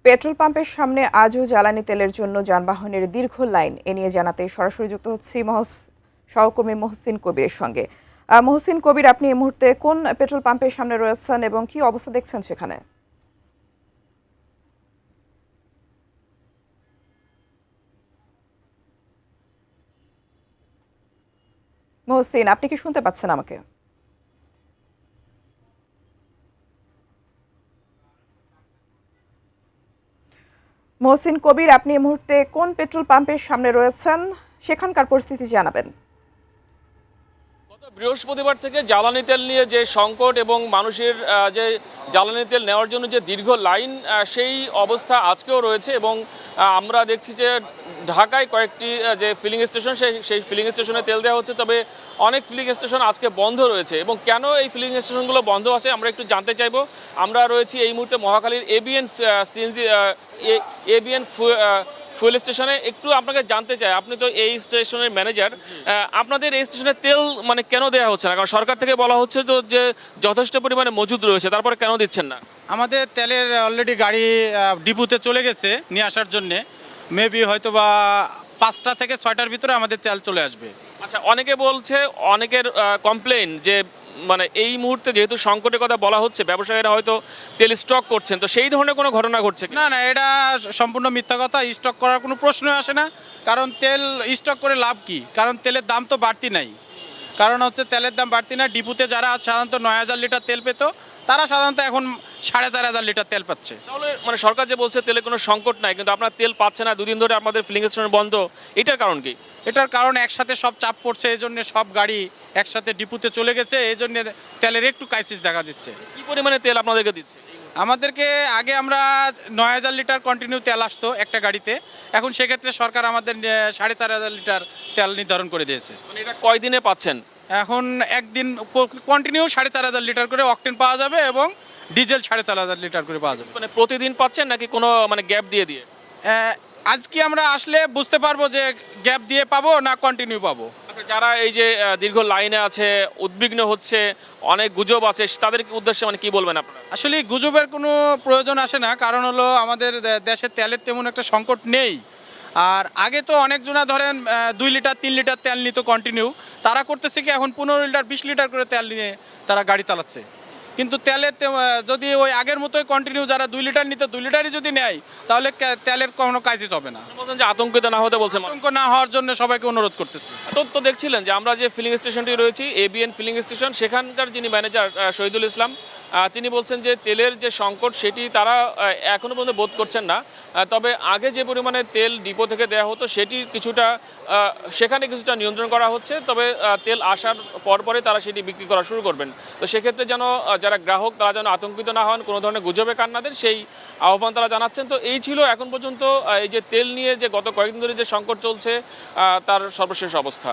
Petrol পাম্পের সামনে আজও জ্বালানি তেলের জন্য যানবাহনের দীর্ঘ লাইন এ নিয়ে জানাতে সরাসরি যুক্ত হচ্ছি সহকর্মী মহসিন কবিরের সঙ্গে। মহসিন কবির, আপনি এই মুহূর্তে কোন পেট্রোল পাম্পের সামনে রয়েছেন এবং কি অবস্থা দেখছেন সেখানে? মহসিন, আপনি কি শুনতে পাচ্ছেন আমাকে? মহসিন কবির, আপনি এই মুহূর্তে কোন পেট্রোল পাম্পের সামনে রয়েছেন, সেখানকার পরিস্থিতি জানাবেন। গত বৃহস্পতিবার থেকে জ্বালানি তেল নিয়ে যে সংকট এবং মানুষের যে জ্বালানি তেল নেওয়ার জন্য যে দীর্ঘ লাইন, সেই অবস্থা আজকেও রয়েছে। এবং আমরা দেখছি যে ঢাকায় কয়েকটি যে ফিলিং স্টেশন, সেই ফিলিং স্টেশনে তেল দেওয়া হচ্ছে, তবে অনেক ফিলিং স্টেশন আজকে বন্ধ রয়েছে। এবং কেন এই ফিলিং স্টেশনগুলো বন্ধ আছে আমরা একটু জানতে চাইবো। আমরা রয়েছি এই মুহূর্তে মহাখালীর এবিএন সিএনজি এবিএন ফুয়েল স্টেশনে। একটু আপনাকে জানতে চাই, আপনি তো এই স্টেশনের ম্যানেজার, আপনাদের এই স্টেশনে তেল মানে কেন দেওয়া হচ্ছে না? কারণ সরকার থেকে বলা হচ্ছে তো যে যথেষ্ট পরিমাণে মজুদ রয়েছে, তারপরে কেন দিচ্ছেন না? আমাদের তেলের অলরেডি গাড়ি ডিপুতে চলে গেছে নিয়ে আসার জন্যে। মেবি হয়তো বা 5টা থেকে 6টার ভিতরে আমাদের তেল চলে আসবে। আচ্ছা, অনেকে বলছে, অনেকের কমপ্লেন যে মানে এই মুহূর্তে যেহেতু সংকটের কথা বলা হচ্ছে, ব্যবসায়ীরা হয়তো তেল স্টক করছেন, তো সেই ধরনের কোনো ঘটনা ঘটছে কি? না না, এটা সম্পূর্ণ মিথ্যা কথা। স্টক করার কোনো প্রশ্নই আসে না। কারণ তেল স্টক করে লাভ কি? কারণ তেলের দাম তো বাড়তি নাই। কারণ হচ্ছে তেলের দাম বাড়তি না। ডিপুতে যারা সাধারণত 9,000 লিটার তেল পেত, তারা সাধারণত এখন 4,500 লিটার তেল পাচ্ছে। তাহলে মানে সরকার যে বলছে তেলের কোনো সংকট নাই, কিন্তু আপনার তেল পাচ্ছে না, দুদিন ধরে আমাদের ফিলিং স্টেশন বন্ধ, এটার কারণ কি? এটার কারণ একসাথে সব চাপ পড়ছে, এই জন্য সব গাড়ি একসাথে ডিপুতে চলে গেছে, এই জন্য তেলের একটু ক্রাইসিস দেখা দিচ্ছে। কি পরিমাণে তেল আপনাদেরকে দিচ্ছে? আমাদেরকে আগে আমরা 9,000 লিটার কন্টিনিউ তেল আসতো একটা গাড়িতে, এখন সেক্ষেত্রে সরকার আমাদের 4,500 লিটার তেল নির্ধারণ করে দিয়েছে। মানে এটা কয়দিনে পাচ্ছেন? এখন একদিন কন্টিনিউ 4,500 লিটার করে অকটেন পাওয়া যাবে এবং ডিজেল 4,500 লিটার করে পাওয়া যাবে। মানে প্রতিদিন পাচ্ছেন নাকি কোনো মানে গ্যাপ দিয়ে দিয়ে? আজকে আমরা আসলে বুঝতে পারবো যে গ্যাপ দিয়ে পাবো না কন্টিনিউ পাবো। আচ্ছা, যারা এই যে দীর্ঘ লাইনে আছে, উদ্বিগ্ন হচ্ছে, অনেক গুজব আছে, তাদের উদ্দেশ্যে মানে কি বলবেন আপনারা? আসলে গুজবের কোনো প্রয়োজন আসে না। কারণ হলো আমাদের দেশে তেলের তেমন একটা সংকট নেই। আর আগে তো অনেকজনা ধরেন 2 লিটার 3 লিটার তেল নিত কন্টিনিউ, তারা করতেছে কি এখন 15 লিটার 20 লিটার করে তেল নিয়ে তারা গাড়ি চালাচ্ছে। কিন্তু তেলের যদি ওই আগের মতোই কন্টিনিউ যারা 2 লিটার নিত 2 লিটারই যদি নেয়, তাহলে তেলের কোনো ক্রাইসিস হবে না। বলছেন যে আতঙ্কিত না হতে বলছেন? আতঙ্ক না হওয়ার জন্য সবাইকে অনুরোধ করতেছি। তো দেখছিলেন যে আমরা যে ফিলিং স্টেশনটি রয়েছি, এবিএন ফিলিং স্টেশন, সেখানকার যিনি ম্যানেজার শহীদুল ইসলাম, তিনি বলছেন যে তেলের যে সংকট সেটি তারা এখনও পর্যন্ত বোধ করছেন না। তবে আগে যে পরিমাণে তেল ডিপো থেকে দেওয়া হতো সেটি কিছুটা সেখানে কিছুটা নিয়ন্ত্রণ করা হচ্ছে, তবে তেল আসার পরপরই তারা সেটি বিক্রি করা শুরু করবেন। তো সেক্ষেত্রে যেন যারা গ্রাহক তারা যেন আতঙ্কিত না হন, কোনো ধরনের গুজবে কান না দেন, সেই আহ্বান তারা জানাচ্ছেন। তো এই ছিল এখন পর্যন্ত এই যে তেল নিয়ে যে গত কয়েকদিন ধরে যে সংকট চলছে তার সর্বশেষ অবস্থা।